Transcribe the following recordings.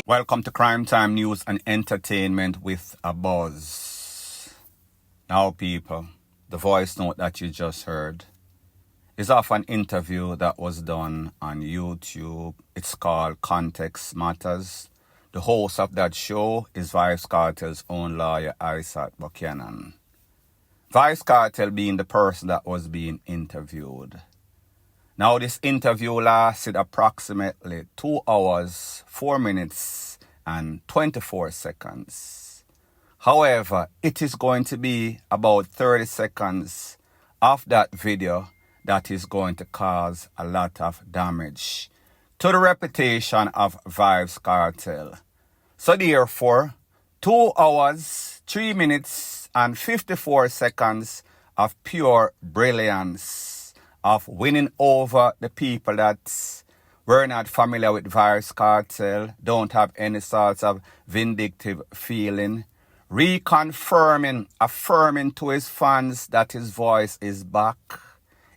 Welcome to Crime Time News and Entertainment with a Buzz. Now, people, the voice note that you just heard is of an interview that was done on YouTube. It's called Context Matters. The host of that show is Vybz Kartel's own lawyer, Isaac Buchanan. Vybz Kartel being the person that was being interviewed. Now, this interview lasted approximately 2 hours, 4 minutes, and 24 seconds. However, it is going to be about 30 seconds of that video that is going to cause a lot of damage to the reputation of Vybz Kartel. So therefore, 2 hours, 3 minutes, and 54 seconds of pure brilliance, of winning over the people that were not familiar with Vybz Kartel, don't have any sorts of vindictive feeling, reconfirming, affirming to his fans that his voice is back,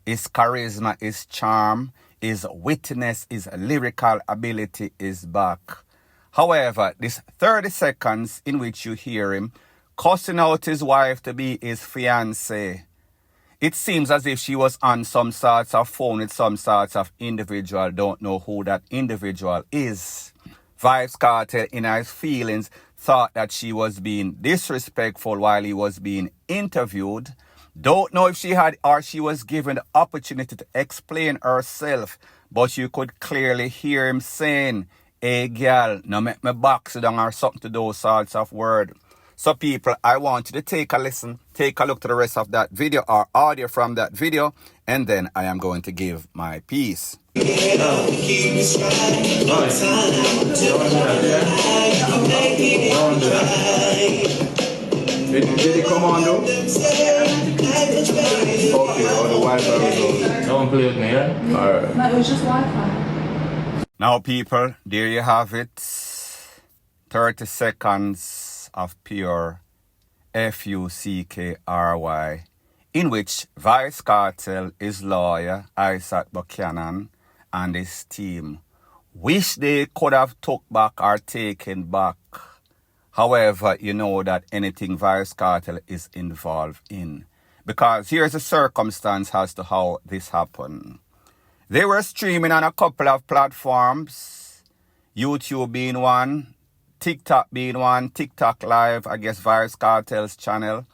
his charisma, his charm, his wittiness, his lyrical ability is back. However, this 30 seconds in which you hear him cussing out his wife to be his fiancée, it seems as if she was on some sorts of phone with some sorts of individual. Don't know who that individual is. Vybz Kartel, in his feelings, thought that she was being disrespectful while he was being interviewed. Don't know if she had or she was given the opportunity to explain herself, but you could clearly hear him saying, "Hey girl, now make me box it down," or something to those sorts of words. So people, I want you to take a listen, take a look to the rest of that video or audio from that video, and then I am going to give my piece. Did he come on though? Okay, or the Wi-Fi was on. Don't play with me, yeah? Alright. No, it was just Wi-Fi. Now people, there you have it. 30 seconds of pure F-U-C-K-R-Y, in which Vybz Kartel, his lawyer, Isaac Buchanan, and his team wish they could have took back or taken back. However, you know that anything Vybz Kartel is involved in. Because here's the circumstance as to how this happened. They were streaming on a couple of platforms, YouTube being one, TikTok being one, TikTok Live, I guess Vybz Kartel's channel.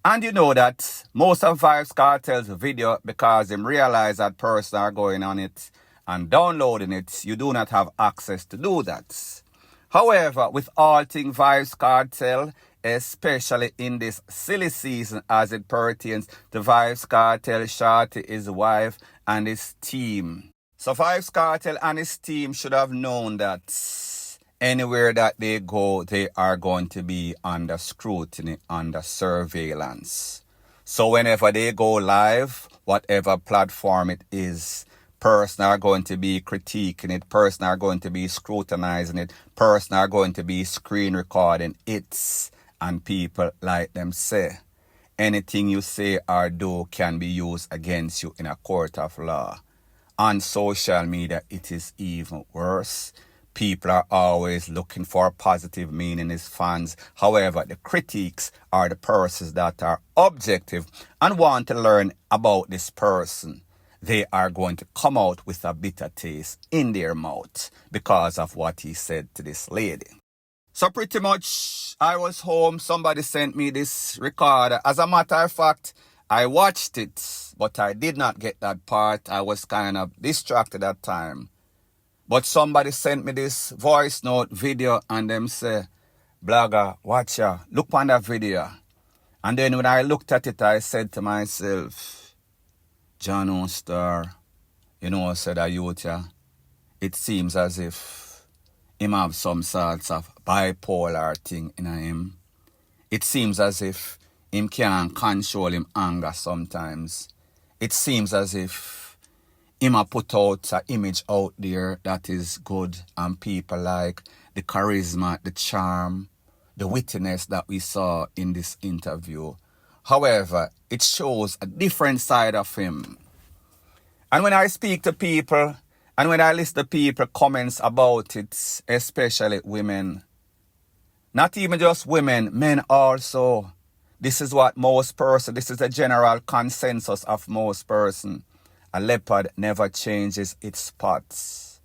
And you know that most of Vybz Kartel's video, because them realize that person are going on it and downloading it, you do not have access to do that. However, with all things Vybz Kartel, especially in this silly season as it pertains to Vybz Kartel, Shorty, his wife, and his team. So Vybz Kartel and his team should have known that anywhere that they go, they are going to be under scrutiny, under surveillance. So whenever they go live, whatever platform it is, person are going to be critiquing it, person are going to be scrutinizing it, person are going to be screen recording it. And people, like them say, anything you say or do can be used against you in a court of law. On social media, it is even worse. People are always looking for positive meaning as fans. However, the critics are the persons that are objective and want to learn about this person. They are going to come out with a bitter taste in their mouth because of what he said to this lady. So pretty much, I was home. Somebody sent me this recorder. As a matter of fact, I watched it, but I did not get that part. I was kind of distracted at that time. But somebody sent me this voice note video and them say, "Blogger, watch ya, look on that video." And then when I looked at it, I said to myself, John O'Star, you know, I said, it seems as if him have some sorts of bipolar thing in him. It seems as if him can't control him anger sometimes. It seems as if him a put out an image out there that is good and people like the charisma, the charm, the wittiness that we saw in this interview. However, it shows a different side of him. And when I speak to people, and when I listen to people comments about it, especially women, not even just women, men also, this is what most person, this is the general consensus of most person. A leopard never changes its spots.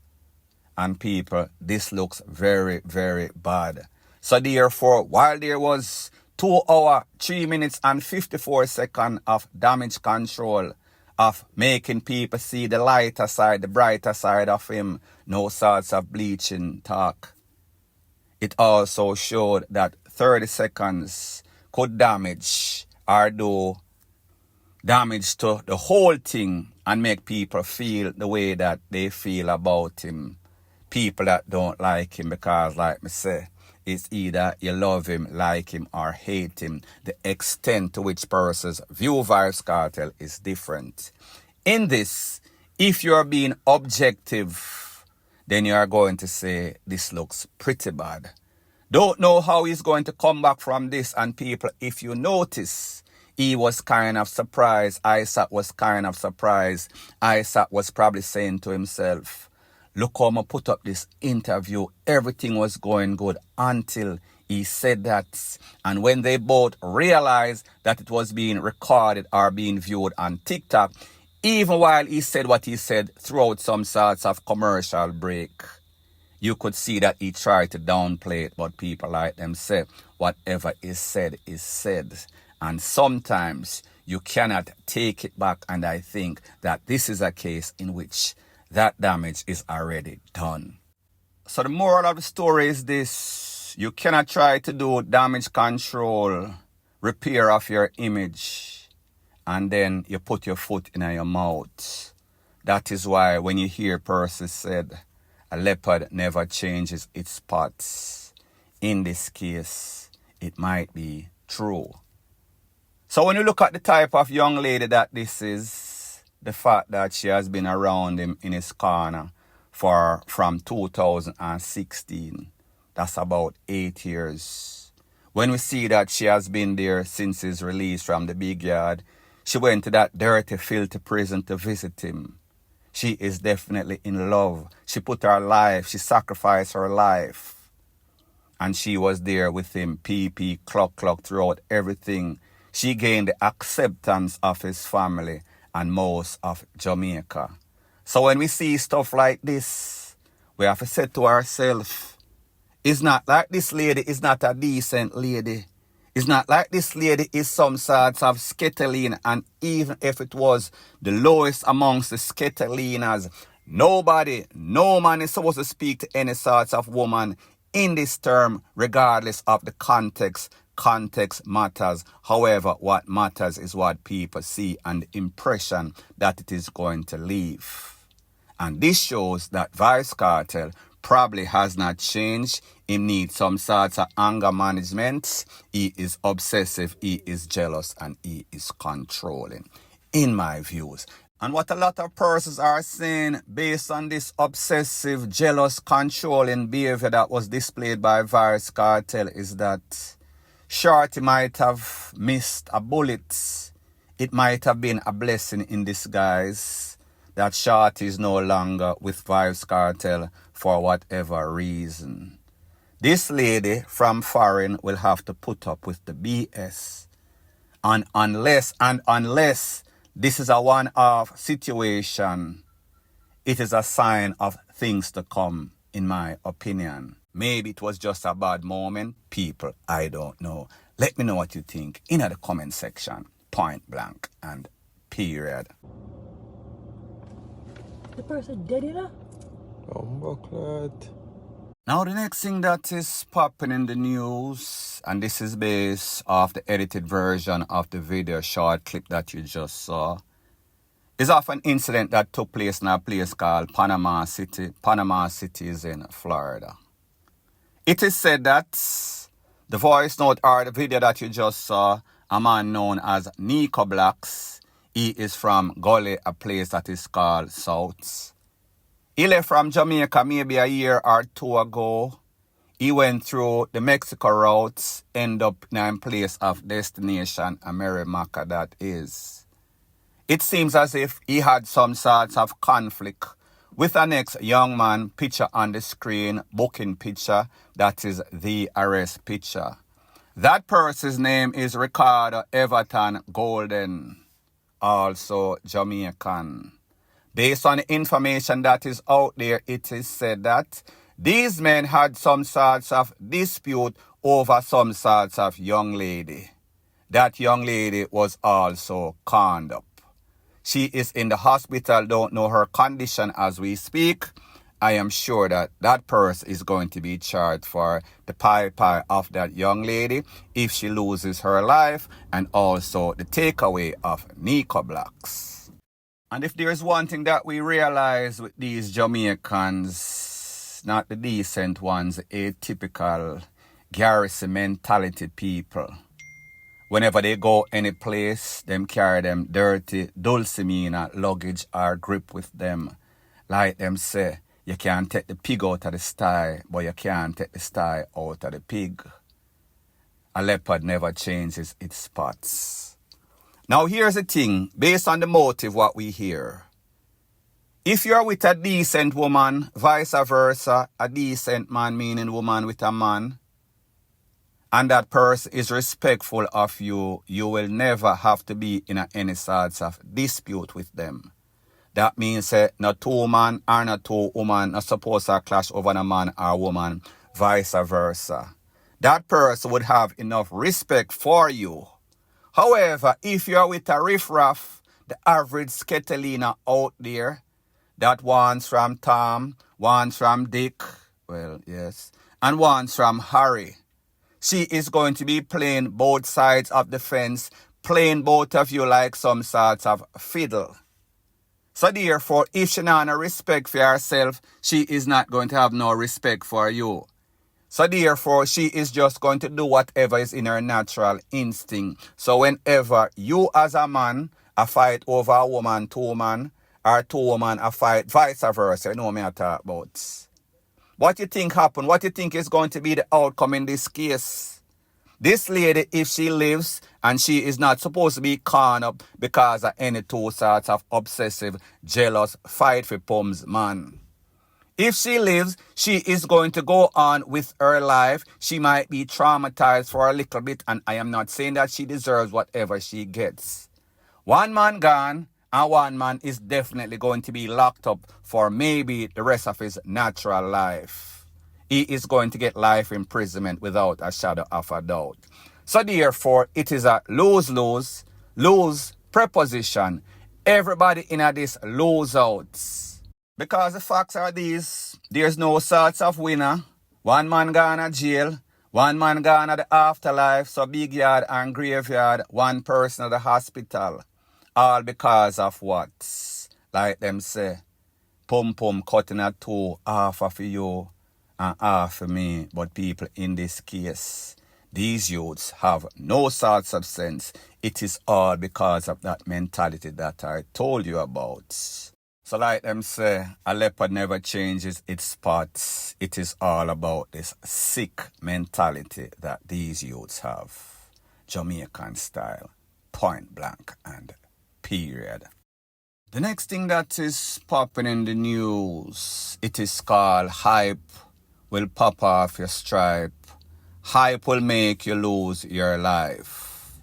And people, this looks very, very bad. So therefore, while there was 2 hours, 3 minutes and 54 seconds of damage control, of making people see the lighter side, the brighter side of him, no sorts of bleaching talk. It also showed that 30 seconds could damage or do damage to the whole thing and make people feel the way that they feel about him. People that don't like him, because like me say, it's either you love him, like him, or hate him. The extent to which persons view Vybz Kartel is different. In this, if you're being objective, then you are going to say this looks pretty bad. Don't know how he's going to come back from this. And people, if you notice, he was kind of surprised. Isaac was kind of surprised. Isaac was probably saying to himself, look how I put up this interview. Everything was going good until he said that. And when they both realized that it was being recorded or being viewed on TikTok, even while he said what he said throughout some sorts of commercial break, you could see that he tried to downplay it, but people like them say, whatever is said is said. And sometimes you cannot take it back, and I think that this is a case in which that damage is already done. So the moral of the story is this: you cannot try to do damage control, repair of your image, and then you put your foot in your mouth. That is why when you hear persons said, a leopard never changes its spots, in this case, it might be true. So when you look at the type of young lady that this is, the fact that she has been around him in his corner from 2016, that's about 8 years. When we see that she has been there since his release from the big yard, she went to that dirty, filthy prison to visit him. She is definitely in love. She put her life, she sacrificed her life. And she was there with him, pee, clock, throughout everything. She gained the acceptance of his family and most of Jamaica. So when we see stuff like this, we have to say to ourselves, it's not like this lady is not a decent lady. It's not like this lady is some sorts of sketeline, and even if it was the lowest amongst the sketelinas, nobody, no man is supposed to speak to any sorts of woman in this term, regardless of the context. Context matters. However, what matters is what people see and the impression that it is going to leave. And this shows that Vybz Kartel probably has not changed. He needs some sorts of anger management. He is obsessive, he is jealous, and he is controlling, in my views. And what a lot of persons are saying based on this obsessive, jealous, controlling behavior that was displayed by Vybz Kartel is that Shorty might have missed a bullet. It might have been a blessing in disguise that Shorty is no longer with Vybz Kartel for whatever reason. This lady from foreign will have to put up with the BS. And unless this is a one-off situation, it is a sign of things to come, in my opinion. Maybe it was just a bad moment. People, I don't know. Let me know what you think in the comment section. Point blank and period. The person dead, you know? Now the next thing that is popping in the news, and this is based off the edited version of the video short clip that you just saw, is of an incident that took place in a place called Panama City. Panama City is in Florida. It is said that the voice note or the video that you just saw, a man known as Nico Blacks, he is from Gully, a place that is called South. He left from Jamaica maybe a year or two ago. he went through the Mexico route, end up in a place of destination, America that is. It seems as if he had some sorts of conflict with the next young man picture on the screen, booking picture, that is the arrest picture. That person's name is Ricardo Everton Golden, also Jamaican. Based on the information that is out there, it is said that these men had some sorts of dispute over some sorts of young lady. That young lady was also conned up. She is in the hospital, don't know her condition as we speak. I am sure that that person is going to be charged for the pie of that young lady if she loses her life, and also the takeaway of Nico Blocks. And if there is one thing that we realize with these Jamaicans, not the decent ones, atypical garrison mentality people, whenever they go any place, them carry them dirty dulcimina luggage or grip with them. Like them say, you can't take the pig out of the sty, but you can't take the sty out of the pig. A leopard never changes its spots. Now here's the thing, based on the motive what we hear. If you're with a decent woman, vice versa, a decent man meaning woman with a man, and that person is respectful of you, you will never have to be in any sorts of dispute with them. That means no two man or no two woman are supposed to clash over a man or woman, vice versa. That person would have enough respect for you. However, if you're with a riffraff, the average sketelina out there, that wants from Tom, wants from Dick, well, yes, and wants from Harry, she is going to be playing both sides of the fence, playing both of you like some sorts of fiddle. So therefore, if she not have no respect for herself, she is not going to have no respect for you. So therefore, she is just going to do whatever is in her natural instinct. So whenever you as a man a fight over a woman, two man, or two women a fight, vice versa, you know what I talk about. What you think happened? What you think is going to be the outcome in this case? This lady, if she lives, and she is not supposed to be caught up because of any two sorts of obsessive, jealous, fight for pums man. If she lives, she is going to go on with her life. She might be traumatized for a little bit, and I am not saying that she deserves whatever she gets. One man gone, and one man is definitely going to be locked up for maybe the rest of his natural life. He is going to get life imprisonment without a shadow of a doubt. So therefore, it is a lose-lose, lose preposition. Everybody in this lose out. Because the facts are these, there's no sorts of winner. One man gone to jail, one man gone to the afterlife, so big yard and graveyard, one person at the hospital. All because of what? Like them say, pum cutting a two, half of you and half for me. But people in this case, these youths have no sorts of sense. It is all because of that mentality that I told you about. So like them say, a leopard never changes its spots. It is all about this sick mentality that these youths have. Jamaican style, point blank and period. The next thing that is popping in the news, it is called hype will pop off your stripe. Hype will make you lose your life.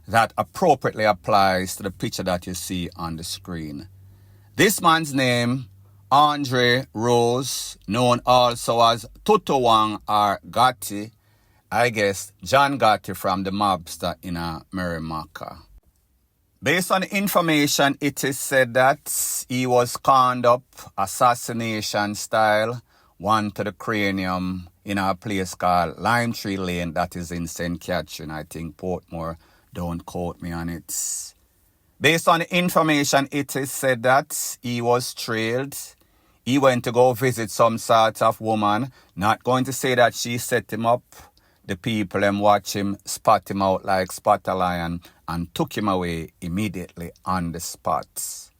That appropriately applies to the picture that you see on the screen. This man's name, Andre Rose, known also as Tutowang or Gotti, I guess John Gotti from the mobster in Merrimack. Based on information, it is said that he was conned up assassination style, one to the cranium in a place called Lime Tree Lane that is in St. Catherine, I think Portmore, don't quote me on it. Based on the information, it is said that he was trailed. He went to go visit some sort of woman. Not going to say that she set him up. The people watch him, spot him out like spot a lion, and took him away immediately on the spot.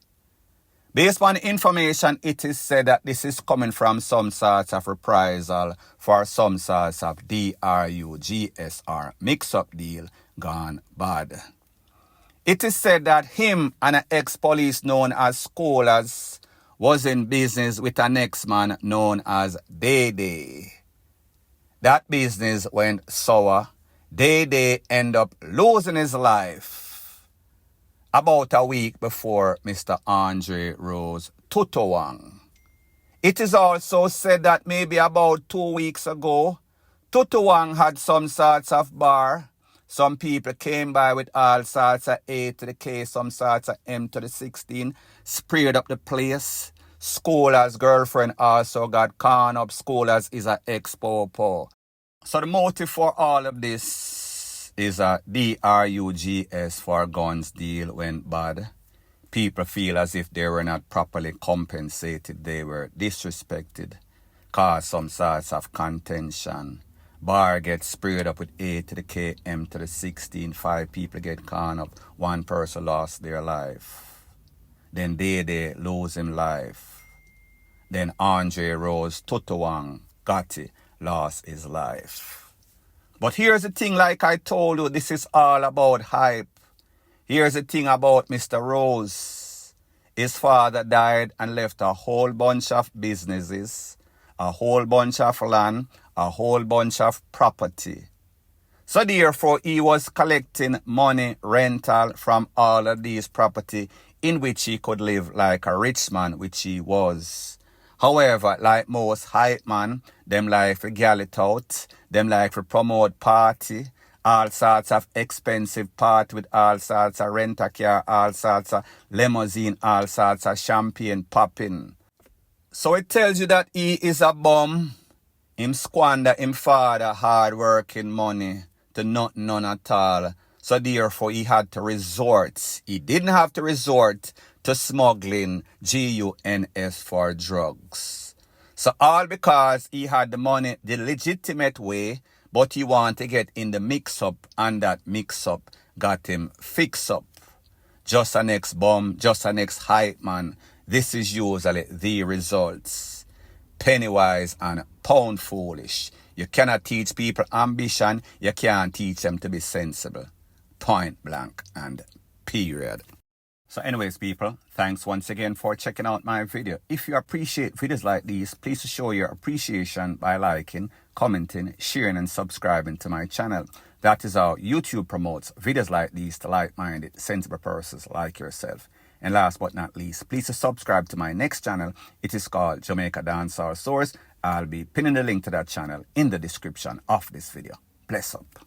Based on information, it is said that this is coming from some sort of reprisal for some sorts of DRUGSR mix-up deal gone bad. It is said that him and an ex-police known as Scholars was in business with an ex-man known as Day. That business went sour. Day ended up losing his life about a week before Mr. Andre Rose Tutowang. It is also said that maybe about 2 weeks ago, Tutowang had some sorts of bar. Some people came by with all sorts of A to the K, some sorts of M to the 16, sprayed up the place. Scholars' girlfriend also got caught up. Scholars is an ex-popo. So the motive for all of this is a DRUGS for guns deal went bad. People feel as if they were not properly compensated. They were disrespected. Caused some sorts of contention. Bar gets sprayed up with A to the K, M to the 16. 5 people get caught up. 1 person lost their life. Then Day lose him life. Then Andre Rose Tutowang Gotti lost his life. But here's the thing, like I told you, this is all about hype. Here's the thing about Mr. Rose. His father died and left a whole bunch of businesses, a whole bunch of land, a whole bunch of property. So therefore, he was collecting money, rental from all of these property in which he could live like a rich man, which he was. However, like most hype man, them like to gal it out, them like to promote party, all sorts of expensive party with all sorts of rent-a-car, all sorts of limousine, all sorts of champagne popping. So it tells you that he is a bum. Him squander him father hard-working money to none at all. So therefore, he had to resort. He didn't have to resort to smuggling GUNS for drugs. So all because he had the money the legitimate way, but he wanted to get in the mix-up, and that mix-up got him fixed up. Just an ex-bum, just an ex-hype man. This is usually the results. Pennywise and pound foolish. You cannot teach people ambition. You can't teach them to be sensible. Point blank and period. So anyways, people, thanks once again for checking out my video. If you appreciate videos like these, please show your appreciation by liking, commenting, sharing and subscribing to my channel. That is how YouTube promotes videos like these to like-minded, sensible persons like yourself. And last but not least, please subscribe to my next channel. It is called Jamaica Dancehall Source. I'll be pinning the link to that channel in the description of this video. Bless up.